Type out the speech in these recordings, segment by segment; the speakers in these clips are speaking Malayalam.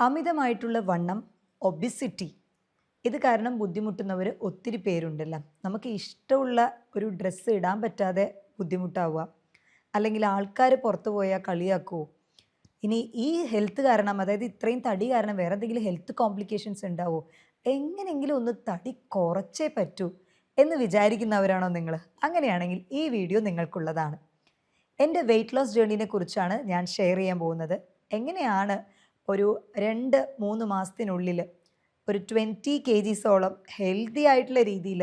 അമിതമായിട്ടുള്ള വണ്ണം, ഒബിസിറ്റി ഇത് കാരണം ബുദ്ധിമുട്ടുന്നവർ ഒത്തിരി പേരുണ്ടല്ലോ. നമുക്ക് ഇഷ്ടമുള്ള ഒരു ഡ്രസ്സ് ഇടാൻ പറ്റാതെ ബുദ്ധിമുട്ടാവുക, അല്ലെങ്കിൽ ആൾക്കാർ പുറത്തു പോയാൽ കളിയാക്കുമോ, ഇനി ഈ ഹെൽത്ത് കാരണം, അതായത് ഇത്രയും തടി കാരണം വേറെ എന്തെങ്കിലും ഹെൽത്ത് കോംപ്ലിക്കേഷൻസ് ഉണ്ടാവുമോ, എങ്ങനെയെങ്കിലും ഒന്ന് തടി കുറച്ചേ പറ്റൂ എന്ന് വിചാരിക്കുന്നവരാണോ നിങ്ങൾ? അങ്ങനെയാണെങ്കിൽ ഈ വീഡിയോ നിങ്ങൾക്കുള്ളതാണ്. എൻ്റെ വെയ്റ്റ് ലോസ് ജേർണീനെ കുറിച്ചാണ് ഞാൻ ഷെയർ ചെയ്യാൻ പോകുന്നത്. എങ്ങനെയാണ് ഒരു 2-3 മാസത്തിനുള്ളിൽ ഒരു 20 kgsോളം ഹെൽത്തി ആയിട്ടുള്ള രീതിയിൽ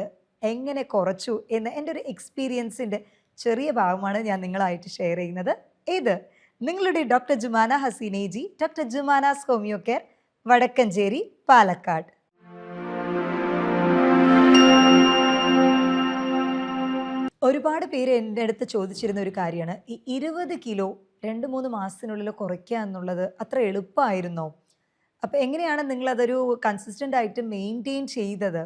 എങ്ങനെ കുറച്ചു എന്ന് എൻ്റെ ഒരു എക്സ്പീരിയൻസിൻ്റെ ചെറിയ ഭാഗമാണ് ഞാൻ നിങ്ങളായിട്ട് ഷെയർ ചെയ്യുന്നത്. ഇത് നിങ്ങളുടെ ഡോക്ടർ ജുമാന ഹസീനേജി, doctor Jumana's homoeo care, Vadakkanchery, Palakkad. ഒരുപാട് പേര് എൻ്റെ അടുത്ത് ചോദിച്ചിരുന്ന ഒരു കാര്യമാണ്, ഈ 20 കിലോ 2-3 മാസത്തിനുള്ളിൽ കുറയ്ക്കുക എന്നുള്ളത് അത്ര എളുപ്പമായിരുന്നോ? അപ്പോൾ എങ്ങനെയാണ് നിങ്ങളതൊരു കൺസിസ്റ്റൻ്റ് ആയിട്ട് മെയിൻറ്റെയിൻ ചെയ്തത്,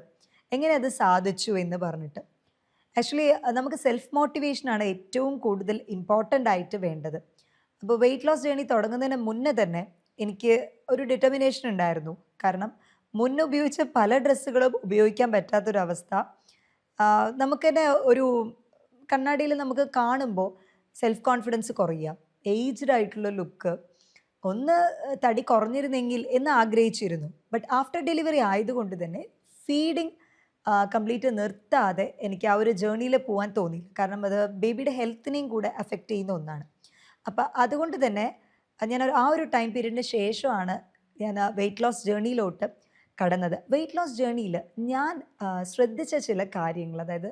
എങ്ങനെ അത് സാധിച്ചു എന്ന് പറഞ്ഞിട്ട്. ആക്ച്വലി നമുക്ക് സെൽഫ് മോട്ടിവേഷനാണ് ഏറ്റവും കൂടുതൽ ഇമ്പോർട്ടൻ്റ് ആയിട്ട് വേണ്ടത്. അപ്പോൾ വെയ്റ്റ് ലോസ് ജേർണി തുടങ്ങുന്നതിന് മുന്നേ തന്നെ എനിക്ക് ഒരു ഡിറ്റർമിനേഷൻ ഉണ്ടായിരുന്നു. കാരണം മുന്നേ ഉപയോഗിച്ച പല ഡ്രസ്സുകളും ഉപയോഗിക്കാൻ പറ്റാത്തൊരവസ്ഥ. നമുക്ക് തന്നെ ഒരു കണ്ണാടിയിൽ നമുക്ക് കാണുമ്പോൾ സെൽഫ് കോൺഫിഡൻസ് കുറയുക, ഏജ്ഡ് ആയിട്ടുള്ള ലുക്ക്, ഒന്ന് തടി കുറഞ്ഞിരുന്നെങ്കിൽ എന്ന് ആഗ്രഹിച്ചിരുന്നു. ബട്ട് ആഫ്റ്റർ ഡെലിവറി ആയതുകൊണ്ട് തന്നെ ഫീഡിങ് കംപ്ലീറ്റ് നിർത്താതെ എനിക്ക് ആ ഒരു ജേർണിയിൽ പോകാൻ തോന്നിയില്ല. കാരണം അത് ബേബിയുടെ ഹെൽത്തിനെയും കൂടെ അഫക്റ്റ് ചെയ്യുന്ന ഒന്നാണ്. അപ്പോൾ അതുകൊണ്ട് തന്നെ ഞാൻ ആ ഒരു ടൈം പീരീഡിന് ശേഷമാണ് ഞാൻ വെയ്റ്റ് ലോസ് ജേർണിയിലോട്ട് കടന്നത്. വെയ്റ്റ് ലോസ് ജേർണിയിൽ ഞാൻ ശ്രദ്ധിച്ച ചില കാര്യങ്ങൾ, അതായത്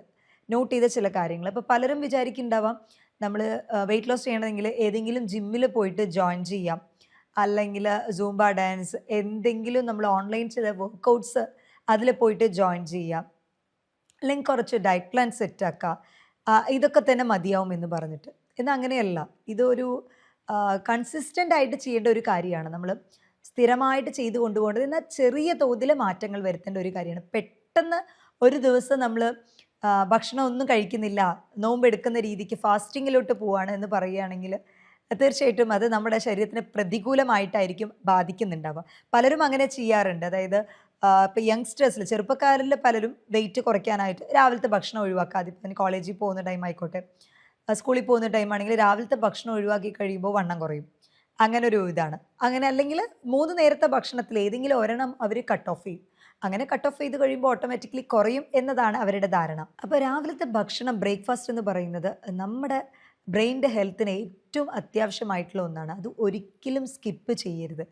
നോട്ട് ചെയ്ത ചില കാര്യങ്ങൾ. ഇപ്പോൾ പലരും വിചാരിക്കുന്നുണ്ടാവാം നമ്മൾ വെയ്റ്റ് ലോസ് ചെയ്യണമെങ്കിൽ ഏതെങ്കിലും ജിമ്മിൽ പോയിട്ട് ജോയിൻ ചെയ്യാം, അല്ലെങ്കിൽ സൂംബ ഡാൻസ്, എന്തെങ്കിലും നമ്മൾ ഓൺലൈൻ ചില വർക്കൗട്ട്സ് അതിൽ പോയിട്ട് ജോയിൻ ചെയ്യാം, അല്ലെങ്കിൽ കുറച്ച് ഡയറ്റ് പ്ലാൻ സെറ്റാക്കാം, ഇതൊക്കെ തന്നെ മതിയാവും എന്ന് പറഞ്ഞിട്ട്. എന്നാൽ അങ്ങനെയല്ല. ഇതൊരു കൺസിസ്റ്റൻ്റ് ആയിട്ട് ചെയ്യേണ്ട ഒരു കാര്യമാണ്. നമ്മൾ സ്ഥിരമായിട്ട് ചെയ്ത് കൊണ്ടുപോകേണ്ടത്. എന്നാൽ ചെറിയ തോതിൽ മാറ്റങ്ങൾ വരുത്തേണ്ട ഒരു കാര്യമാണ്. പെട്ടെന്ന് ഒരു ദിവസം നമ്മൾ ഭക്ഷണം ഒന്നും കഴിക്കുന്നില്ല, നോമ്പെടുക്കുന്ന രീതിക്ക് ഫാസ്റ്റിങ്ങിലോട്ട് പോവുകയാണ് എന്ന് പറയുകയാണെങ്കിൽ തീർച്ചയായിട്ടും അത് നമ്മുടെ ശരീരത്തിന് പ്രതികൂലമായിട്ടായിരിക്കും ബാധിക്കുന്നുണ്ടാവുക. പലരും അങ്ങനെ ചെയ്യാറുണ്ട്. അതായത് ഇപ്പോൾ യങ്സ്റ്റേഴ്സിൽ, ചെറുപ്പക്കാരിൽ പലരും വെയിറ്റ് കുറയ്ക്കാനായിട്ട് രാവിലത്തെ ഭക്ഷണം ഒഴിവാക്കാതെ, ഇപ്പം കോളേജിൽ പോകുന്ന ടൈം ആയിക്കോട്ടെ, സ്കൂളിൽ പോകുന്ന ടൈമാണെങ്കിൽ രാവിലത്തെ ഭക്ഷണം ഒഴിവാക്കി കഴിയുമ്പോൾ വണ്ണം കുറയും. അങ്ങനെ ഒരു ഇതാണ്. അങ്ങനെ അല്ലെങ്കിൽ 3 നേരത്തെ ഭക്ഷണത്തിൽ ഏതെങ്കിലും ഒരെണ്ണം അവർ കട്ട് ഓഫ് ചെയ്യും. അങ്ങനെ കട്ട് ഓഫ് ചെയ്ത് കഴിയുമ്പോൾ ഓട്ടോമാറ്റിക്കലി കുറയും എന്നതാണ് അവരുടെ ധാരണ. അപ്പോൾ രാവിലത്തെ ഭക്ഷണം, ബ്രേക്ക്ഫാസ്റ്റ് എന്ന് പറയുന്നത് നമ്മുടെ ബ്രെയിനിൻ്റെ ഹെൽത്തിന് ഏറ്റവും അത്യാവശ്യമായിട്ടുള്ള ഒന്നാണ്. അത് ഒരിക്കലും സ്കിപ്പ് ചെയ്യരുത്.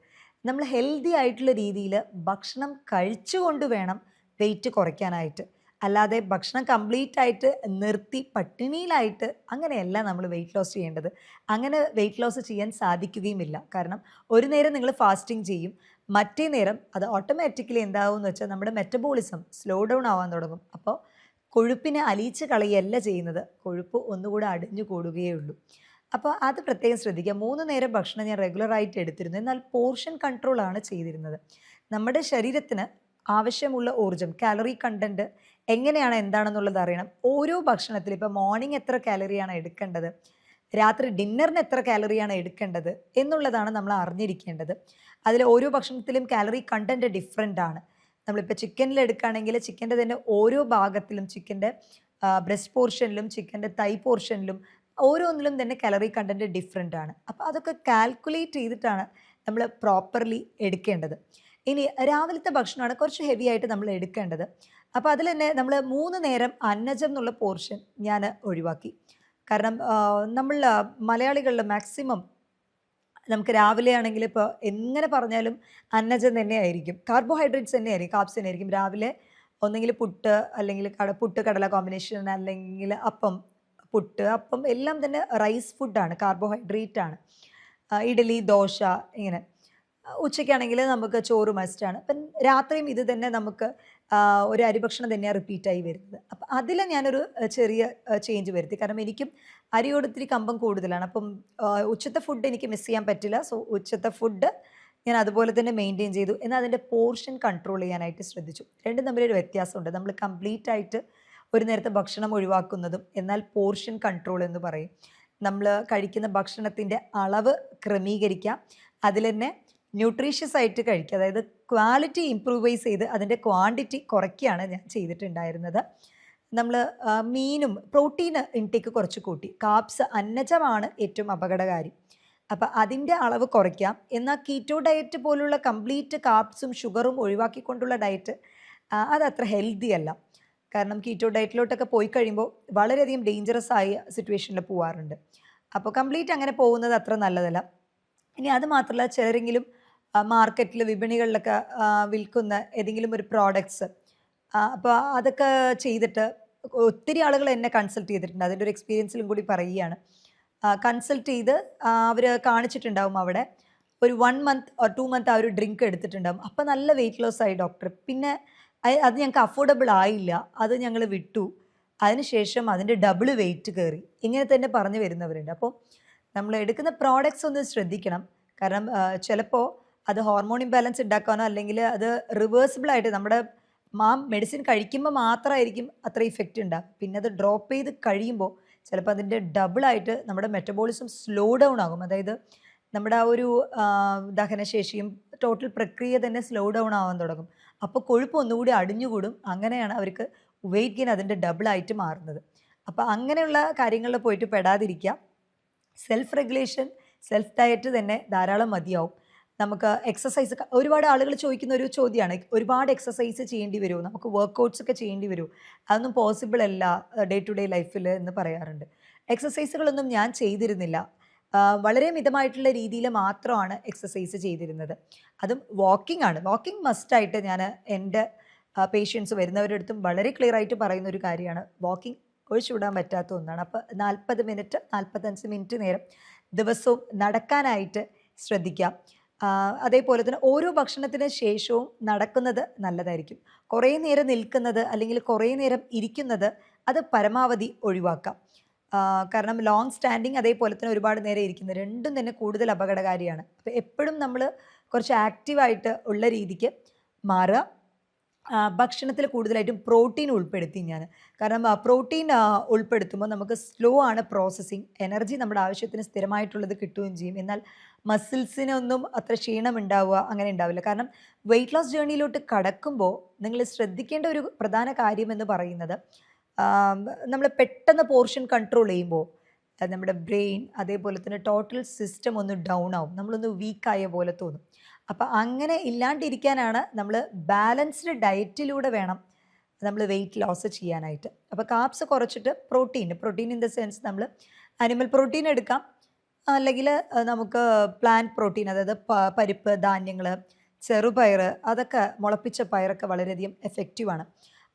നമ്മൾ ഹെൽത്തി ആയിട്ടുള്ള രീതിയിൽ ഭക്ഷണം കഴിച്ചുകൊണ്ട് വേണം വെയിറ്റ് കുറയ്ക്കാനായിട്ട്. അല്ലാതെ ഭക്ഷണം കംപ്ലീറ്റ് ആയിട്ട് നിർത്തി പട്ടിണിയിലായിട്ട് അങ്ങനെയല്ല നമ്മൾ വെയിറ്റ് ലോസ് ചെയ്യേണ്ടത്. അങ്ങനെ വെയിറ്റ് ലോസ് ചെയ്യാൻ സാധിക്കുകയുമില്ല. കാരണം ഒരു നേരം നിങ്ങൾ ഫാസ്റ്റിംഗ് ചെയ്യും, മറ്റേ നേരം അത് ഓട്ടോമാറ്റിക്കലി എന്താവും എന്ന് വെച്ചാൽ നമ്മുടെ മെറ്റബോളിസം സ്ലോ ഡൗൺ ആവാൻ തുടങ്ങും. അപ്പോൾ കൊഴുപ്പിനെ അലിയിച്ച് കളയല്ല ചെയ്യുന്നത്, കൊഴുപ്പ് ഒന്നുകൂടെ അടിഞ്ഞു കൂടുകയേ ഉള്ളൂ. അപ്പോൾ അത് പ്രത്യേകം ശ്രദ്ധിക്കുക. 3 നേരം ഭക്ഷണം ഞാൻ റെഗുലറായിട്ട് എടുത്തിരുന്നു. എന്നാൽ പോർഷൻ കൺട്രോളാണ് ചെയ്തിരുന്നത്. നമ്മുടെ ശരീരത്തിന് ആവശ്യമുള്ള ഊർജ്ജം, കാലറി കണ്ടൻറ്റ് എങ്ങനെയാണ്, എന്താണെന്നുള്ളത് അറിയണം. ഓരോ ഭക്ഷണത്തിലും ഇപ്പോൾ മോർണിംഗ് എത്ര കാലറിയാണ് എടുക്കേണ്ടത്, രാത്രി ഡിന്നറിന് എത്ര കാലറിയാണ് എടുക്കേണ്ടത് എന്നുള്ളതാണ് നമ്മൾ അറിഞ്ഞിരിക്കേണ്ടത്. അതിൽ ഓരോ ഭക്ഷണത്തിലും കാലറി കണ്ടൻറ്റ് ഡിഫറെൻ്റ് ആണ്. നമ്മളിപ്പോൾ ചിക്കനിൽ എടുക്കുകയാണെങ്കിൽ ചിക്കൻ്റെ തന്നെ ഓരോ ഭാഗത്തിലും, ചിക്കൻ്റെ ബ്രസ്റ്റ് പോർഷനിലും ചിക്കൻ്റെ തൈ പോർഷനിലും ഓരോന്നിലും തന്നെ കാലറി കണ്ടൻറ്റ് ഡിഫറെൻ്റ് ആണ്. അപ്പോൾ അതൊക്കെ കാൽക്കുലേറ്റ് ചെയ്തിട്ടാണ് നമ്മൾ പ്രോപ്പർലി എടുക്കേണ്ടത്. ഇനി രാവിലത്തെ ഭക്ഷണമാണ് കുറച്ച് ഹെവി ആയിട്ട് നമ്മൾ എടുക്കേണ്ടത്. അപ്പോൾ അതിൽ തന്നെ നമ്മൾ 3 നേരം അന്നജം എന്നുള്ള പോർഷൻ ഞാൻ ഒഴിവാക്കി. കാരണം നമ്മൾ മലയാളികളിൽ മാക്സിമം നമുക്ക് രാവിലെ ആണെങ്കിൽ ഇപ്പോൾ എങ്ങനെ പറഞ്ഞാലും അന്നജം തന്നെയായിരിക്കും, കാർബോഹൈഡ്രേറ്റ്സ് തന്നെയായിരിക്കും, കാർബ്സ് തന്നെയായിരിക്കും. രാവിലെ ഒന്നെങ്കിൽ പുട്ട്, അല്ലെങ്കിൽ പുട്ട് കടല കോമ്പിനേഷൻ, അല്ലെങ്കിൽ അപ്പം, പുട്ട് അപ്പം എല്ലാം തന്നെ റൈസ് ഫുഡാണ്, കാർബോഹൈഡ്രേറ്റ് ആണ്. ഇഡലി, ദോശ, ഇങ്ങനെ. ഉച്ചയ്ക്കാണെങ്കിൽ നമുക്ക് ചോറ് മസ്റ്റാണ്. അപ്പം രാത്രിയും ഇത് തന്നെ നമുക്ക് ഒരു അരിഭക്ഷണം തന്നെയാണ് റിപ്പീറ്റായി വരുന്നത്. അപ്പം അതിൽ ഞാനൊരു ചെറിയ ചേഞ്ച് വരുത്തി. കാരണം എനിക്കും അരിയോട് ഇത്തിരി കമ്പം കൂടുതലാണ്. അപ്പം ഉച്ചത്തെ ഫുഡ് എനിക്ക് മിസ് ചെയ്യാൻ പറ്റില്ല. സോ ഉച്ചത്തെ ഫുഡ് ഞാൻ അതുപോലെ തന്നെ മെയിൻറ്റെയിൻ ചെയ്തു. എന്നാൽ അതിൻ്റെ പോർഷൻ കൺട്രോൾ ചെയ്യാനായിട്ട് ശ്രദ്ധിച്ചു. രണ്ടും തമ്മിലൊരു വ്യത്യാസമുണ്ട്. നമ്മൾ കംപ്ലീറ്റ് ആയിട്ട് ഒരു നേരത്തെ ഭക്ഷണം ഒഴിവാക്കുന്നതും എന്നാൽ പോർഷൻ കൺട്രോൾ എന്ന് പറയും. നമ്മൾ കഴിക്കുന്ന ഭക്ഷണത്തിൻ്റെ അളവ് ക്രമീകരിക്കാം. അതിൽ തന്നെ ന്യൂട്രീഷ്യസ് ആയിട്ട് കഴിക്കുക. അതായത് ക്വാളിറ്റി ഇംപ്രൂവൈസ് ചെയ്ത് അതിൻ്റെ ക്വാണ്ടിറ്റി കുറയ്ക്കുകയാണ് ഞാൻ ചെയ്തിട്ടുണ്ടായിരുന്നത്. നമ്മൾ മീനും പ്രോട്ടീൻ ഇൻടേക്ക് കുറച്ച് കൂട്ടി. കാർബ്സ് അന്നജമാണ് ഏറ്റവും അപകടകാരി. അപ്പം അതിൻ്റെ അളവ് കുറയ്ക്കാം. എന്നാൽ കീറ്റോ ഡയറ്റ് പോലുള്ള കംപ്ലീറ്റ് കാർബ്സും ഷുഗറും ഒഴിവാക്കിക്കൊണ്ടുള്ള ഡയറ്റ് അതത്ര ഹെൽത്തി അല്ല. കാരണം കീറ്റോ ഡയറ്റിലോട്ടൊക്കെ പോയി കഴിയുമ്പോൾ വളരെയധികം ഡേഞ്ചറസ് ആയ സിറ്റുവേഷനിൽ പോവാറുണ്ട്. അപ്പോൾ കംപ്ലീറ്റ് അങ്ങനെ പോകുന്നത് അത്ര നല്ലതല്ല. ഇനി അത് മാത്രമല്ല, ചിലരെങ്കിലും മാർക്കറ്റിൽ വിപണികളിലൊക്കെ വിൽക്കുന്ന ഏതെങ്കിലും ഒരു പ്രോഡക്ട്സ് അപ്പോൾ അതൊക്കെ ചെയ്തിട്ട് ഒത്തിരി ആളുകൾ എന്നെ കൺസൾട്ട് ചെയ്തിട്ടുണ്ട്. അതിൻ്റെ ഒരു എക്സ്പീരിയൻസിലും കൂടി പറയുകയാണ്. കൺസൾട്ട് ചെയ്ത് അവർ കാണിച്ചിട്ടുണ്ടാവും അവിടെ ഒരു 1 മന്ത് ഓർ 2 മന്ത് ആ ഒരു ഡ്രിങ്ക് എടുത്തിട്ടുണ്ടാവും. അപ്പോൾ നല്ല വെയിറ്റ് ലോസ് ആയി ഡോക്ടർ. പിന്നെ അത് ഞങ്ങൾക്ക് അഫോർഡബിൾ ആയില്ല, അത് ഞങ്ങൾ വിട്ടു. അതിനുശേഷം അതിൻ്റെ ഡബിൾ വെയിറ്റ് കയറി. ഇങ്ങനെ തന്നെ പറഞ്ഞു വരുന്നവരുണ്ട്. അപ്പോൾ നമ്മൾ എടുക്കുന്ന പ്രോഡക്ട്സ് ഒന്ന് ശ്രദ്ധിക്കണം. കാരണം ചിലപ്പോൾ അത് ഹോർമോൺ ഇംബാലൻസ് ഉണ്ടാക്കാനോ അല്ലെങ്കിൽ അത് റിവേഴ്സിബിൾ ആയിട്ട് നമ്മുടെ മെഡിസിൻ കഴിക്കുമ്പോൾ മാത്രമായിരിക്കും അത്ര ഇഫക്റ്റ് ഉണ്ടാകും. പിന്നെ അത് ഡ്രോപ്പ് ചെയ്ത് കഴിയുമ്പോൾ ചിലപ്പോൾ അതിൻ്റെ ഡബിളായിട്ട് നമ്മുടെ മെറ്റബോളിസം സ്ലോ ഡൗൺ ആകും. അതായത് നമ്മുടെ ആ ഒരു ദഹനശേഷിയും ടോട്ടൽ പ്രക്രിയ തന്നെ സ്ലോ ഡൗൺ ആവാൻ തുടങ്ങും. അപ്പോൾ കൊഴുപ്പ് ഒന്നുകൂടി അടിഞ്ഞുകൂടും. അങ്ങനെയാണ് അവർക്ക് വെയിറ്റ് ഗെയിൻ അതിൻ്റെ ഡബിളായിട്ട് മാറുന്നത്. അപ്പോൾ അങ്ങനെയുള്ള കാര്യങ്ങളിൽ പോയിട്ട് പെടാതിരിക്കുക. സെൽഫ് റെഗുലേഷൻ, സെൽഫ് ഡയറ്റ് തന്നെ ധാരാളം മതിയാവും. നമുക്ക് എക്സസൈസ്, ഒരുപാട് ആളുകൾ ചോദിക്കുന്ന ഒരു ചോദ്യമാണ്, ഒരുപാട് എക്സസൈസ് ചെയ്യേണ്ടി വരുമോ, നമുക്ക് വർക്കൗട്ട്സ് ഒക്കെ ചെയ്യേണ്ടി വരുമോ? അതൊന്നും പോസിബിൾ അല്ല ഡേ ടു ഡേ ലൈഫിൽ എന്ന് പറയാറുണ്ട്. എക്സസൈസുകളൊന്നും ഞാൻ ചെയ്തിരുന്നില്ല. വളരെ മിതമായിട്ടുള്ള രീതിയിൽ മാത്രമാണ് എക്സസൈസ് ചെയ്തിരുന്നത്. അതും വാക്കിംഗ് ആണ്. വാക്കിംഗ് മസ്റ്റായിട്ട് ഞാൻ എൻ്റെ പേഷ്യൻസ് വരുന്നവരുടെ അടുത്തും വളരെ ക്ലിയർ ആയിട്ട് പറയുന്ന ഒരു കാര്യമാണ്. വാക്കിംഗ് ഒഴിച്ചുവിടാൻ പറ്റാത്ത ഒന്നാണ്. അപ്പോൾ 40 മിനിറ്റ് 45 മിനിറ്റ് നേരം ദിവസവും നടക്കാനായിട്ട് ശ്രദ്ധിക്കാം. അതേപോലെ തന്നെ ഓരോ ഭക്ഷണത്തിന് ശേഷവും നടക്കുന്നത് നല്ലതായിരിക്കും. കുറേ നേരം നിൽക്കുന്നത് അല്ലെങ്കിൽ കുറേ നേരം ഇരിക്കുന്നത് അത് പരമാവധി ഒഴിവാക്കാം. കാരണം ലോങ് സ്റ്റാൻഡിങ് അതേപോലെ തന്നെ ഒരുപാട് നേരം ഇരിക്കുന്നത് രണ്ടും തന്നെ കൂടുതൽ അപകടകാരിയാണ്. അപ്പോൾ എപ്പോഴും നമ്മൾ കുറച്ച് ആക്റ്റീവായിട്ട് ഉള്ള രീതിക്ക് മാറുക. ഭക്ഷണത്തിൽ കൂടുതലായിട്ടും പ്രോട്ടീൻ ഉൾപ്പെടുത്തി ഞാൻ. കാരണം പ്രോട്ടീൻ ഉൾപ്പെടുത്തുമ്പോൾ നമുക്ക് സ്ലോ ആണ് പ്രോസസ്സിങ്. എനർജി നമ്മുടെ ആവശ്യത്തിന് സ്ഥിരമായിട്ടുള്ളത് കിട്ടുകയും ചെയ്യും. എന്നാൽ മസിൽസിനൊന്നും അത്ര ക്ഷീണം ഉണ്ടാവുക അങ്ങനെ ഉണ്ടാവില്ല. കാരണം വെയിറ്റ് ലോസ് ജേർണിയിലോട്ട് കടക്കുമ്പോൾ നിങ്ങൾ ശ്രദ്ധിക്കേണ്ട ഒരു പ്രധാന കാര്യം എന്ന് പറയുന്നത്, നമ്മൾ പെട്ടെന്ന് പോർഷൻ കൺട്രോൾ ചെയ്യുമ്പോൾ നമ്മുടെ ബ്രെയിൻ അതേപോലെ തന്നെ ടോട്ടൽ സിസ്റ്റം ഒന്ന് ഡൗൺ ആവും, നമ്മളൊന്ന് വീക്കായ പോലെ തോന്നും. അപ്പോൾ അങ്ങനെ ഇല്ലാണ്ടിരിക്കാനാണ് നമ്മൾ ബാലൻസ്ഡ് ഡയറ്റിലൂടെ വേണം നമ്മൾ വെയിറ്റ് ലോസ് ചെയ്യാനായിട്ട്. അപ്പോൾ കാർബ്സ് കുറച്ചിട്ട് പ്രോട്ടീൻ ഇൻ ദ സെൻസ് നമ്മൾ അനിമൽ പ്രോട്ടീൻ എടുക്കാം, അല്ലെങ്കിൽ നമുക്ക് പ്ലാന്റ് പ്രോട്ടീൻ, അതായത് പരിപ്പ്, ധാന്യങ്ങൾ, ചെറുപയർ, അതൊക്കെ മുളപ്പിച്ച പയറൊക്കെ വളരെയധികം എഫക്റ്റീവാണ്.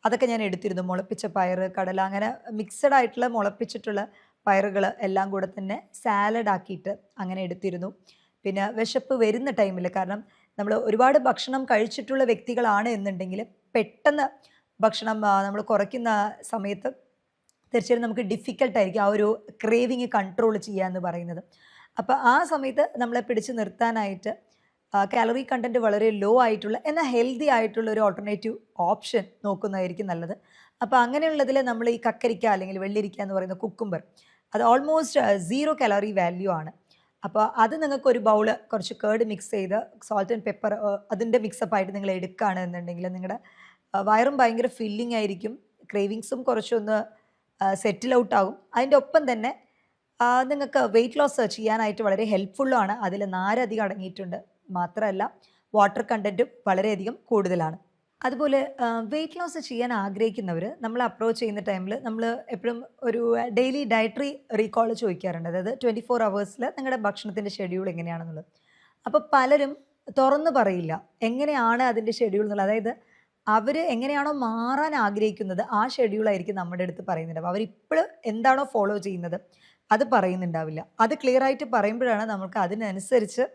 അതൊക്കെ ഞാൻ എടുത്തിരുന്നു. മുളപ്പിച്ച പയർ, കടല, അങ്ങനെ മിക്സഡ് ആയിട്ടുള്ള മുളപ്പിച്ചിട്ടുള്ള പയറുകൾ എല്ലാം കൂടെ തന്നെ സാലഡ് ആക്കിയിട്ട് അങ്ങനെ എടുത്തിരുന്നു. പിന്നെ വിശപ്പ് വരുന്ന ടൈമിൽ, കാരണം നമ്മൾ ഒരുപാട് ഭക്ഷണം കഴിച്ചിട്ടുള്ള വ്യക്തികളാണ് എന്നുണ്ടെങ്കിൽ പെട്ടെന്ന് ഭക്ഷണം നമ്മൾ കുറയ്ക്കുന്ന സമയത്ത് തീർച്ചയായും നമുക്ക് ഡിഫിക്കൽട്ടായിരിക്കും ആ ഒരു ക്രേവിങ് കൺട്രോൾ ചെയ്യുക എന്ന് പറയുന്നത്. അപ്പോൾ ആ സമയത്ത് നമ്മളെ പിടിച്ച് നിർത്താനായിട്ട് കാലറി കണ്ടൻറ്റ് വളരെ ലോ ആയിട്ടുള്ള എന്നാൽ ഹെൽത്തി ആയിട്ടുള്ള ഒരു ഓൾട്ടർനേറ്റീവ് ഓപ്ഷൻ നോക്കുന്നതായിരിക്കും നല്ലത്. അപ്പോൾ അങ്ങനെയുള്ളതിൽ നമ്മൾ ഈ കക്കരിക്ക അല്ലെങ്കിൽ വെള്ളിരിക്ക എന്ന് പറയുന്ന കുക്കുംബർ, അത് ഓൾമോസ്റ്റ് 0 കലോറി വാല്യൂ ആണ്. അപ്പോൾ അത് നിങ്ങൾക്ക് ഒരു ബൗള് കുറച്ച് കേർഡ് മിക്സ് ചെയ്ത് സോൾട്ട് ആൻഡ് പെപ്പർ അതിൻ്റെ മിക്സപ്പായിട്ട് നിങ്ങൾ എടുക്കുകയാണ് എന്നുണ്ടെങ്കിൽ നിങ്ങളുടെ വയറും ഭയങ്കര ഫില്ലിംഗ് ആയിരിക്കും. ക്രേവിങ്സും കുറച്ചൊന്ന് സെറ്റിൽ ഔട്ട് ആകും. അതിൻ്റെ ഒപ്പം തന്നെ നിങ്ങൾക്ക് വെയിറ്റ് ലോസ് ചെയ്യാനായിട്ട് വളരെ ഹെൽപ്ഫുള്ളുമാണ്. അതിൽ നാരധികം അടങ്ങിയിട്ടുണ്ട്. മാത്രമല്ല വാട്ടർ കണ്ടൻറ്റും വളരെയധികം കൂടുതലാണ്. അതുപോലെ വെയിറ്റ് ലോസ് ചെയ്യാൻ ആഗ്രഹിക്കുന്നവർ നമ്മൾ അപ്രോച്ച് ചെയ്യുന്ന ടൈമിൽ നമ്മൾ എപ്പോഴും ഒരു ഡെയിലി ഡയറ്ററി റീകോൾ ചോദിക്കാറുണ്ട്. അതായത് 24 അവേഴ്സിൽ നിങ്ങളുടെ ഭക്ഷണത്തിൻ്റെ ഷെഡ്യൂൾ എങ്ങനെയാണെന്നുള്ളത്. അപ്പോൾ പലരും തുറന്നു പറയില്ല എങ്ങനെയാണ് അതിൻ്റെ ഷെഡ്യൂൾ എന്നുള്ളത്. അതായത് അവർ എങ്ങനെയാണോ മാറാൻ ആഗ്രഹിക്കുന്നത് ആ ഷെഡ്യൂളായിരിക്കും നമ്മുടെ അടുത്ത് പറയുന്നുണ്ട്. അപ്പോൾ അവരിപ്പോഴും എന്താണോ ഫോളോ ചെയ്യുന്നത് അത് പറയുന്നുണ്ടാവില്ല. അത് ക്ലിയർ ആയിട്ട് പറയുമ്പോഴാണ് നമുക്ക് അതിനനുസരിച്ച്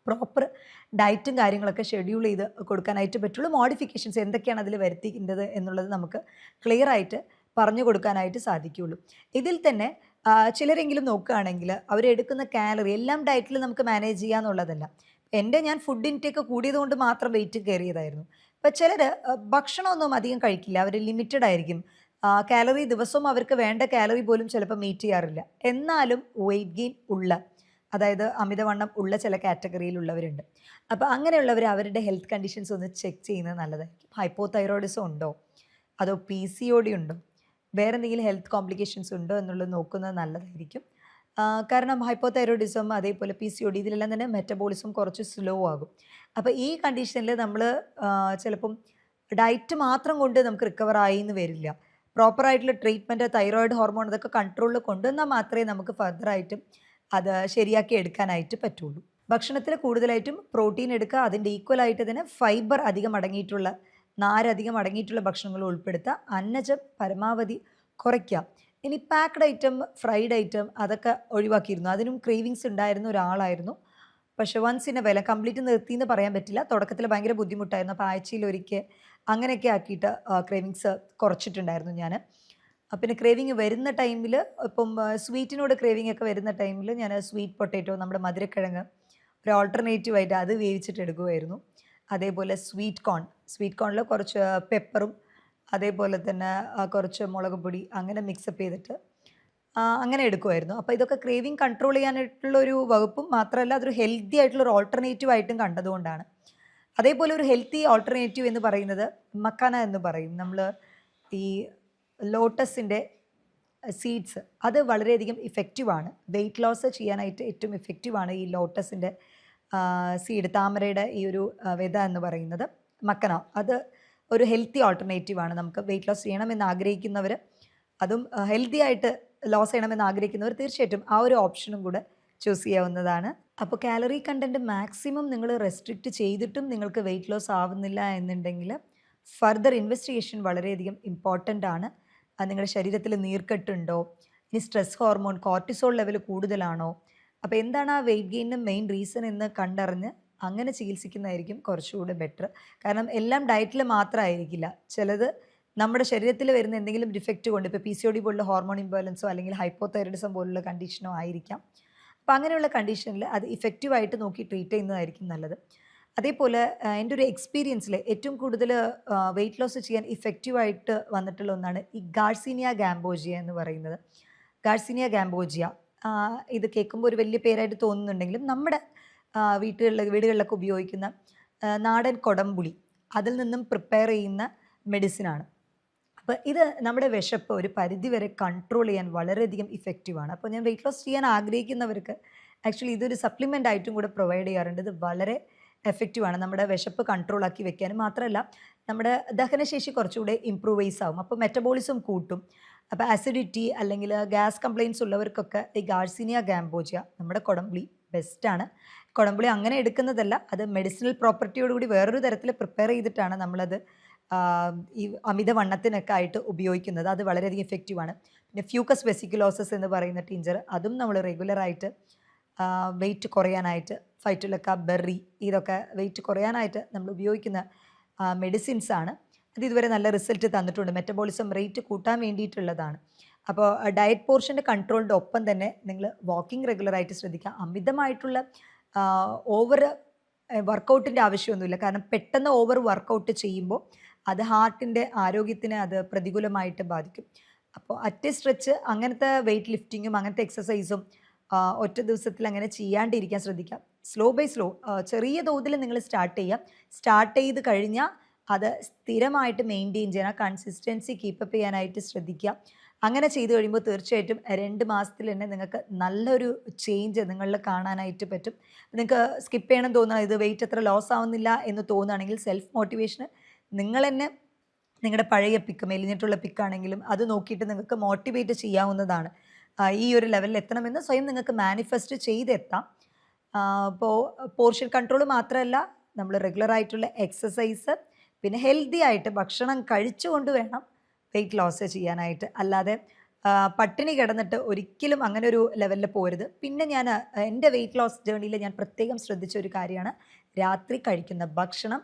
പ്രോപ്പർ ഡയറ്റും കാര്യങ്ങളൊക്കെ ഷെഡ്യൂൾ ചെയ്ത് കൊടുക്കാനായിട്ട് പറ്റുള്ളൂ. മോഡിഫിക്കേഷൻസ് എന്തൊക്കെയാണ് അതിൽ വരുത്തിക്കേണ്ടത് എന്നുള്ളത് നമുക്ക് ക്ലിയർ ആയിട്ട് പറഞ്ഞു കൊടുക്കാനായിട്ട് സാധിക്കുകയുള്ളൂ. ഇതിൽ തന്നെ ചിലരെങ്കിലും നോക്കുകയാണെങ്കിൽ അവരെടുക്കുന്ന കാലറി എല്ലാം ഡയറ്റിൽ നമുക്ക് മാനേജ് ചെയ്യാന്നുള്ളതല്ല. ഞാൻ ഫുഡ് ഇൻടേക്ക് കൂടിയത് കൊണ്ട് മാത്രം വെയിറ്റ് കയറിയതായിരുന്നു. ഇപ്പോൾ ചിലർ ഭക്ഷണമൊന്നും അധികം കഴിക്കില്ല, അവർ ലിമിറ്റഡ് ആയിരിക്കും. കാലറി ദിവസവും അവർക്ക് വേണ്ട കാലറി പോലും ചിലപ്പോൾ മീറ്റ് ചെയ്യാറില്ല. എന്നാലും വെയിറ്റ് ഗെയിൻ ഉള്ള, അതായത് അമിതവണ്ണം ഉള്ള ചില കാറ്റഗറിയിലുള്ളവരുണ്ട്. അപ്പോൾ അങ്ങനെയുള്ളവർ അവരുടെ ഹെൽത്ത് കണ്ടീഷൻസ് ഒന്ന് ചെക്ക് ചെയ്യുന്നത് നല്ലതായിരിക്കും. ഹൈപ്പോതൈറോയിഡിസം ഉണ്ടോ? അതോ PCOD ഉണ്ടോ? വേറെ എന്തെങ്കിലും ഹെൽത്ത് കോംപ്ലിക്കേഷൻസ് ഉണ്ടോ എന്നുള്ളത് നോക്കുന്നത് നല്ലതായിരിക്കും. കാരണം ഹൈപ്പോതൈറോയിഡിസം അതേപോലെ PCOD ഇതിലെല്ലാം തന്നെ മെറ്റബോളിസം കുറച്ച് സ്ലോ ആകും. അപ്പോൾ ഈ കണ്ടീഷനിൽ നമ്മൾ ചിലപ്പം ഡയറ്റ് മാത്രം കൊണ്ട് നമുക്ക് റിക്കവർ ആയി എന്ന് വരില്ല. പ്രോപ്പറായിട്ടുള്ള ട്രീറ്റ്മെൻറ്റ്, തൈറോയിഡ് ഹോർമോൺ ഇതൊക്കെ കൺട്രോളിൽ കൊണ്ടുവന്നാൽ മാത്രമേ നമുക്ക് ഫർദറായിട്ടും അത് ശരിയാക്കി എടുക്കാനായിട്ട് പറ്റുള്ളൂ. ഭക്ഷണത്തിൽ കൂടുതലായിട്ടും പ്രോട്ടീൻ എടുക്കുക, അതിൻ്റെ ഈക്വലായിട്ട് തന്നെ ഫൈബർ അധികം അടങ്ങിയിട്ടുള്ള, നാരധികം അടങ്ങിയിട്ടുള്ള ഭക്ഷണങ്ങൾ ഉൾപ്പെടുത്തുക, അന്നജം പരമാവധി കുറയ്ക്കുക. ഇനി പാക്ഡ് ഐറ്റം, ഫ്രൈഡ് ഐറ്റം അതൊക്കെ ഒഴിവാക്കിയിരുന്നു. അതിനും ക്രേവിങ്സ് ഉണ്ടായിരുന്ന ഒരാളായിരുന്നു. പക്ഷേ once in a while complete നിർത്തിയെന്ന് പറയാൻ പറ്റില്ല. തുടക്കത്തിൽ ഭയങ്കര ബുദ്ധിമുട്ടായിരുന്നു. അപ്പോൾ ആഴ്ചയിലൊരിക്കൽ അങ്ങനെയൊക്കെ ആക്കിയിട്ട് ക്രേവിങ്സ് കുറച്ചിട്ടുണ്ടായിരുന്നു ഞാൻ. പിന്നെ ക്രേവിങ് വരുന്ന ടൈമിൽ ഇപ്പം സ്വീറ്റിനോട് ക്രേവിങ് ഒക്കെ വരുന്ന ടൈമിൽ ഞാൻ സ്വീറ്റ് പൊട്ടാറ്റോ, നമ്മുടെ മധുരക്കിഴങ്ങ് ഒരു ഓൾട്ടർനേറ്റീവായിട്ട് അത് വേവിച്ചിട്ട് എടുക്കുമായിരുന്നു. അതേപോലെ സ്വീറ്റ് കോണിൽ കുറച്ച് പെപ്പറും അതേപോലെ തന്നെ കുറച്ച് മുളക് പൊടി അങ്ങനെ മിക്സപ്പ് ചെയ്തിട്ട് അങ്ങനെ എടുക്കുമായിരുന്നു. അപ്പോൾ ഇതൊക്കെ ക്രേവിങ് കൺട്രോൾ ചെയ്യാനായിട്ടുള്ളൊരു വകുപ്പും മാത്രമല്ല അതൊരു ഹെൽത്തി ആയിട്ടുള്ളൊരു ഓൾട്ടർനേറ്റീവ് ആയിട്ടും കണ്ടതുകൊണ്ടാണ്. അതേപോലെ ഒരു ഹെൽത്തി ഓൾട്ടർനേറ്റീവ് എന്ന് പറയുന്നത് മക്കാന എന്ന് പറയും. നമ്മൾ ഈ ലോട്ടസിൻ്റെ സീഡ്സ് അത് വളരെയധികം ഇഫക്റ്റീവാണ്. വെയിറ്റ് ലോസ് ചെയ്യാനായിട്ട് ഏറ്റവും ഇഫക്റ്റീവാണ് ഈ ലോട്ടസിൻ്റെ സീഡ്, താമരയുടെ ഈ ഒരു വിത എന്ന് പറയുന്നത്. മക്കന അത് ഒരു ഹെൽത്തി ഓൾട്ടർനേറ്റീവാണ്. നമുക്ക് വെയിറ്റ് ലോസ് ചെയ്യണമെന്ന് ആഗ്രഹിക്കുന്നവർ, അതും ഹെൽത്തി ആയിട്ട് ലോസ് ചെയ്യണമെന്ന് ആഗ്രഹിക്കുന്നവർ തീർച്ചയായിട്ടും ആ ഒരു ഓപ്ഷനും കൂടെ ചൂസ് ചെയ്യാവുന്നതാണ്. അപ്പോൾ കാലറി കണ്ടൻറ്റ് മാക്സിമം നിങ്ങൾ റെസ്ട്രിക്റ്റ് ചെയ്തിട്ടും നിങ്ങൾക്ക് വെയിറ്റ് ലോസ് ആവുന്നില്ല എന്നുണ്ടെങ്കിൽ ഫർദർ ഇൻവെസ്റ്റിഗേഷൻ വളരെയധികം ഇമ്പോർട്ടൻ്റ് ആണ്. നിങ്ങളുടെ ശരീരത്തിൽ നീർക്കെട്ടുണ്ടോ, ഇനി സ്ട്രെസ് ഹോർമോൺ കോർട്ടിസോൾ ലെവൽ കൂടുതലാണോ, അപ്പോൾ എന്താണ് ആ വെയിറ്റ് ഗെയിനിൻ്റെ മെയിൻ റീസൺ എന്ന് കണ്ടറിഞ്ഞ് അങ്ങനെ ചികിത്സിക്കുന്നതായിരിക്കും കുറച്ചുകൂടി ബെറ്റർ. കാരണം എല്ലാം ഡയറ്റിൽ മാത്രമായിരിക്കില്ല, ചിലത് നമ്മുടെ ശരീരത്തിൽ വരുന്ന എന്തെങ്കിലും ഡിഫക്റ്റ് കൊണ്ട്, ഇപ്പോൾ PCOD പോലുള്ള ഹോർമോൺ ഇംബാലൻസോ അല്ലെങ്കിൽ ഹൈപ്പോതൈറോയിഡിസം പോലുള്ള കണ്ടീഷനോ ആയിരിക്കാം. അപ്പോൾ അങ്ങനെയുള്ള കണ്ടീഷനിൽ അത് ഇഫക്റ്റീവായിട്ട് നോക്കി ട്രീറ്റ് ചെയ്യുന്നതായിരിക്കും നല്ലത്. അതേപോലെ എൻ്റെ ഒരു എക്സ്പീരിയൻസിൽ ഏറ്റവും കൂടുതൽ വെയിറ്റ് ലോസ് ചെയ്യാൻ ഇഫക്റ്റീവായിട്ട് വന്നിട്ടുള്ള ഒന്നാണ് ഈ ഗാർസീനിയ ഗാംബോജിയ എന്ന് പറയുന്നത്. ഗാർസീനിയ ഗാംബോജിയ ഇത് കേൾക്കുമ്പോൾ ഒരു വലിയ പേരായിട്ട് തോന്നുന്നുണ്ടെങ്കിലും നമ്മുടെ വീടുകളിലൊക്കെ ഉപയോഗിക്കുന്ന നാടൻ കൊടംപുളി, അതിൽ നിന്നും പ്രിപ്പയർ ചെയ്യുന്ന മെഡിസിനാണ്. അപ്പോൾ ഇത് നമ്മുടെ വിശപ്പ് ഒരു പരിധിവരെ കൺട്രോൾ ചെയ്യാൻ വളരെയധികം ഇഫക്റ്റീവാണ്. അപ്പോൾ ഞാൻ വെയിറ്റ് ലോസ് ചെയ്യാൻ ആഗ്രഹിക്കുന്നവർക്ക് ആക്ച്വലി ഇതൊരു സപ്ലിമെൻ്റ് ആയിട്ടും കൂടെ പ്രൊവൈഡ് ചെയ്യാറുണ്ട്. ഇത് വളരെ എഫക്റ്റീവാണ് നമ്മുടെ വിശപ്പ് കൺട്രോൾ ആക്കി വെക്കാനും. മാത്രമല്ല നമ്മുടെ ദഹനശേഷി കുറച്ചുകൂടെ ഇമ്പ്രൂവൈസ് ആവും. അപ്പോൾ മെറ്റബോളിസം കൂട്ടും. അപ്പോൾ അസിഡിറ്റി അല്ലെങ്കിൽ ഗ്യാസ് കംപ്ലയിൻസ് ഉള്ളവർക്കൊക്കെ ഈ ഗാർസീനിയ ഗാംബോജിയ, നമ്മുടെ കൊടംപുളി ബെസ്റ്റാണ്. കൊടംപുളി അങ്ങനെ എടുക്കുന്നതല്ല, അത് മെഡിസിനൽ പ്രോപ്പർട്ടിയോടുകൂടി വേറൊരു തരത്തിൽ പ്രിപ്പയർ ചെയ്തിട്ടാണ് നമ്മളത് ഈ അമിതവണ്ണത്തിനൊക്കെ ആയിട്ട് ഉപയോഗിക്കുന്നത്. അത് വളരെയധികം ഇഫക്റ്റീവാണ്. പിന്നെ ഫ്യൂക്കസ് വെസിക്കുലോസസ് എന്ന് പറയുന്ന ടിഞ്ചർ, അതും നമ്മൾ റെഗുലറായിട്ട് വെയിറ്റ് കുറയാനായിട്ട്, ഫൈറ്റുലക്ക, ബെറി, ഇതൊക്കെ വെയിറ്റ് കുറയാനായിട്ട് നമ്മൾ ഉപയോഗിക്കുന്ന മെഡിസിൻസാണ്. അത് ഇതുവരെ നല്ല റിസൾട്ട് തന്നിട്ടുണ്ട്. മെറ്റബോളിസം റേറ്റ് കൂട്ടാൻ വേണ്ടിയിട്ടുള്ളതാണ്. അപ്പോൾ ഡയറ്റ് പോർഷൻ്റെ കൺട്രോളിൻ്റെ ഒപ്പം തന്നെ നിങ്ങൾ വാക്കിംഗ് റെഗുലറായിട്ട് ശ്രദ്ധിക്കുക. അമിതമായിട്ടുള്ള ഓവർ വർക്കൗട്ടിൻ്റെ ആവശ്യമൊന്നുമില്ല. കാരണം പെട്ടെന്ന് ഓവർ വർക്കൗട്ട് ചെയ്യുമ്പോൾ അത് ഹാർട്ടിൻ്റെ ആരോഗ്യത്തിനെ അത് പ്രതികൂലമായിട്ട് ബാധിക്കും. അപ്പോൾ അറ്റ് സ്ട്രെച്ച് അങ്ങനത്തെ വെയിറ്റ് ലിഫ്റ്റിങ്ങും അങ്ങനത്തെ എക്സസൈസും ഒറ്റ ദിവസത്തിൽ അങ്ങനെ ചെയ്യാണ്ടിരിക്കാൻ ശ്രദ്ധിക്കാം. സ്ലോ ബൈ സ്ലോ ചെറിയ തോതിൽ നിങ്ങൾ സ്റ്റാർട്ട് ചെയ്ത് കഴിഞ്ഞാൽ അത് സ്ഥിരമായിട്ട് മെയിൻറ്റെയിൻ ചെയ്യാൻ, ആ കൺസിസ്റ്റൻസി കീപ്പപ്പ് ചെയ്യാനായിട്ട് ശ്രദ്ധിക്കുക. അങ്ങനെ ചെയ്ത് കഴിയുമ്പോൾ തീർച്ചയായിട്ടും 2 മാസത്തിൽ തന്നെ നിങ്ങൾക്ക് നല്ലൊരു ചേഞ്ച് നിങ്ങളിൽ കാണാനായിട്ട് പറ്റും. നിങ്ങൾക്ക് സ്കിപ്പ് ചെയ്യണം തോന്നുക, ഇത് വെയിറ്റ് അത്ര ലോസ് ആവുന്നില്ല എന്ന് തോന്നുകയാണെങ്കിൽ സെൽഫ് മോട്ടിവേഷന് നിങ്ങൾ തന്നെ നിങ്ങളുടെ പഴയ പിക്ക്, മെലിഞ്ഞിട്ടുള്ള പിക്കാണെങ്കിലും അത് നോക്കിയിട്ട് നിങ്ങൾക്ക് മോട്ടിവേറ്റ് ചെയ്യാവുന്നതാണ്. ഈ ഒരു ലെവലിൽ എത്തണമെന്ന് സ്വയം നിങ്ങൾക്ക് മാനിഫെസ്റ്റ് ചെയ്തെത്താം. അപ്പോൾ പോർഷൻ കൺട്രോൾ മാത്രമല്ല, നമ്മൾ റെഗുലറായിട്ടുള്ള എക്സസൈസ്, പിന്നെ ഹെൽത്തി ആയിട്ട് ഭക്ഷണം കഴിച്ചുകൊണ്ട് വേണം വെയിറ്റ് ലോസ് ചെയ്യാനായിട്ട്. അല്ലാതെ പട്ടിണി കിടന്നിട്ട് ഒരിക്കലും അങ്ങനെ ഒരു ലെവലിൽ പോരുത്. പിന്നെ ഞാൻ എൻ്റെ വെയിറ്റ് ലോസ് ജേർണിയിൽ ഞാൻ പ്രത്യേകം ശ്രദ്ധിച്ച ഒരു കാര്യമാണ് രാത്രി കഴിക്കുന്ന ഭക്ഷണം.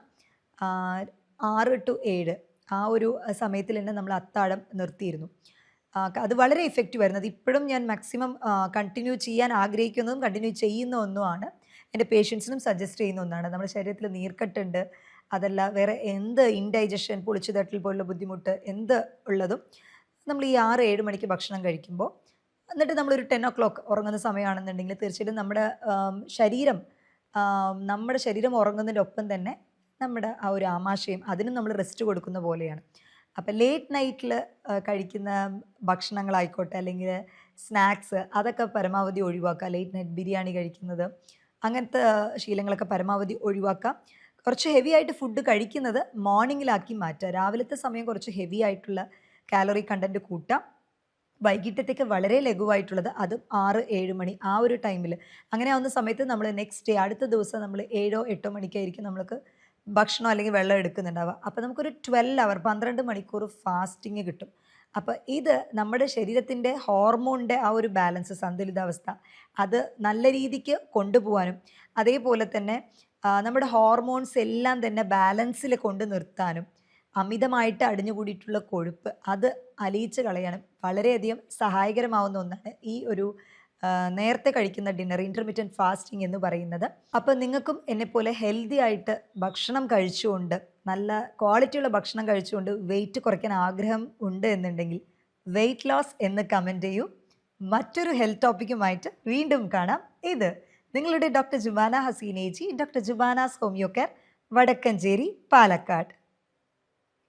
6 to 7 ആ ഒരു സമയത്തിൽ തന്നെ നമ്മൾ അത്താഴം നിർത്തിയിരുന്നു. അത് വളരെ ഇഫക്റ്റീവ് ആയിരുന്നു. അത് ഇപ്പോഴും ഞാൻ മാക്സിമം കണ്ടിന്യൂ ചെയ്യാൻ ആഗ്രഹിക്കുന്നതും കണ്ടിന്യൂ ചെയ്യുന്ന ഒന്നുമാണ്. എൻ്റെ പേഷ്യൻസിനും സജസ്റ്റ് ചെയ്യുന്ന ഒന്നാണ്. നമ്മുടെ ശരീരത്തിൽ നീർക്കെട്ടുണ്ട്, അതല്ല വേറെ എന്ത് ഇൻഡൈജഷൻ, പൊളിച്ചു തട്ടൽ പോലുള്ള ബുദ്ധിമുട്ട് എന്ത് ഉള്ളതും നമ്മൾ ഈ 6-7 മണിക്ക് ഭക്ഷണം കഴിക്കുമ്പോൾ എന്നിട്ട് നമ്മളൊരു 10 o'clock ഉറങ്ങുന്ന സമയമാണെന്നുണ്ടെങ്കിൽ തീർച്ചയായിട്ടും ശരീരം നമ്മുടെ ശരീരം ഉറങ്ങുന്നതിൻ്റെ ഒപ്പം തന്നെ നമ്മുടെ ആ ഒരു ആമാശയം അതിനും നമ്മൾ റെസ്റ്റ് കൊടുക്കുന്ന പോലെയാണ്. അപ്പം ലേറ്റ് നൈറ്റിൽ കഴിക്കുന്ന ഭക്ഷണങ്ങളായിക്കോട്ടെ അല്ലെങ്കിൽ സ്നാക്സ് അതൊക്കെ പരമാവധി ഒഴിവാക്കുക. ലേറ്റ് നൈറ്റ് ബിരിയാണി കഴിക്കുന്നത് അങ്ങനത്തെ ശീലങ്ങളൊക്കെ പരമാവധി ഒഴിവാക്കാം. കുറച്ച് ഹെവി ആയിട്ട് ഫുഡ് കഴിക്കുന്നത് മോർണിംഗിലാക്കി മാറ്റുക. രാവിലത്തെ സമയം കുറച്ച് ഹെവി ആയിട്ടുള്ള കാലറി കണ്ടൻറ്റ് കൂട്ടാം. വൈകിട്ടത്തേക്ക് വളരെ ലഘുവായിട്ടുള്ളത് അതും 6-7 മണി ആ ഒരു ടൈമിൽ അങ്ങനെ ആവുന്ന സമയത്ത് നമ്മൾ നെക്സ്റ്റ് ഡേ അടുത്ത ദിവസം നമ്മൾ 7-8 മണിക്കായിരിക്കും നമ്മൾക്ക് ഭക്ഷണം അല്ലെങ്കിൽ വെള്ളം എടുക്കുന്നുണ്ടാവുക. അപ്പോൾ നമുക്കൊരു 12 അവർ 12 മണിക്കൂർ ഫാസ്റ്റിംഗ് കിട്ടും. അപ്പോൾ ഇത് നമ്മുടെ ശരീരത്തിൻ്റെ ഹോർമോണിൻ്റെ ആ ഒരു ബാലൻസ് സന്തുലിതാവസ്ഥ അത് നല്ല രീതിക്ക് കൊണ്ടുപോകാനും അതേപോലെ തന്നെ നമ്മുടെ ഹോർമോൺസ് എല്ലാം തന്നെ ബാലൻസിൽ കൊണ്ട് നിർത്താനും അമിതമായിട്ട് അടിഞ്ഞുകൂടിയിട്ടുള്ള കൊഴുപ്പ് അത് അലിയിച്ച് കളയാനും വളരെയധികം സഹായകരമാവുന്ന ഒന്നാണ് ഈ ഒരു നേരത്തെ കഴിക്കുന്ന ഡിന്നർ ഇൻ്റർമീഡിയറ്റ് ഫാസ്റ്റിംഗ് എന്ന് പറയുന്നത്. അപ്പോൾ നിങ്ങൾക്കും എന്നെപ്പോലെ ഹെൽത്തി ആയിട്ട് ഭക്ഷണം കഴിച്ചുകൊണ്ട് നല്ല ക്വാളിറ്റിയുള്ള ഭക്ഷണം കഴിച്ചുകൊണ്ട് വെയിറ്റ് കുറയ്ക്കാൻ ആഗ്രഹം ഉണ്ട് എന്നുണ്ടെങ്കിൽ വെയിറ്റ് ലോസ് എന്ന് കമൻറ്റ് ചെയ്യൂ. മറ്റൊരു ഹെൽത്ത് ടോപ്പിക്കുമായിട്ട് വീണ്ടും കാണാം. ഇത് നിങ്ങളുടെ ഡോക്ടർ ജുബാന ഹസീനേജി, doctor Jubana's homoeo care, Vadakkanchery, Palakkad.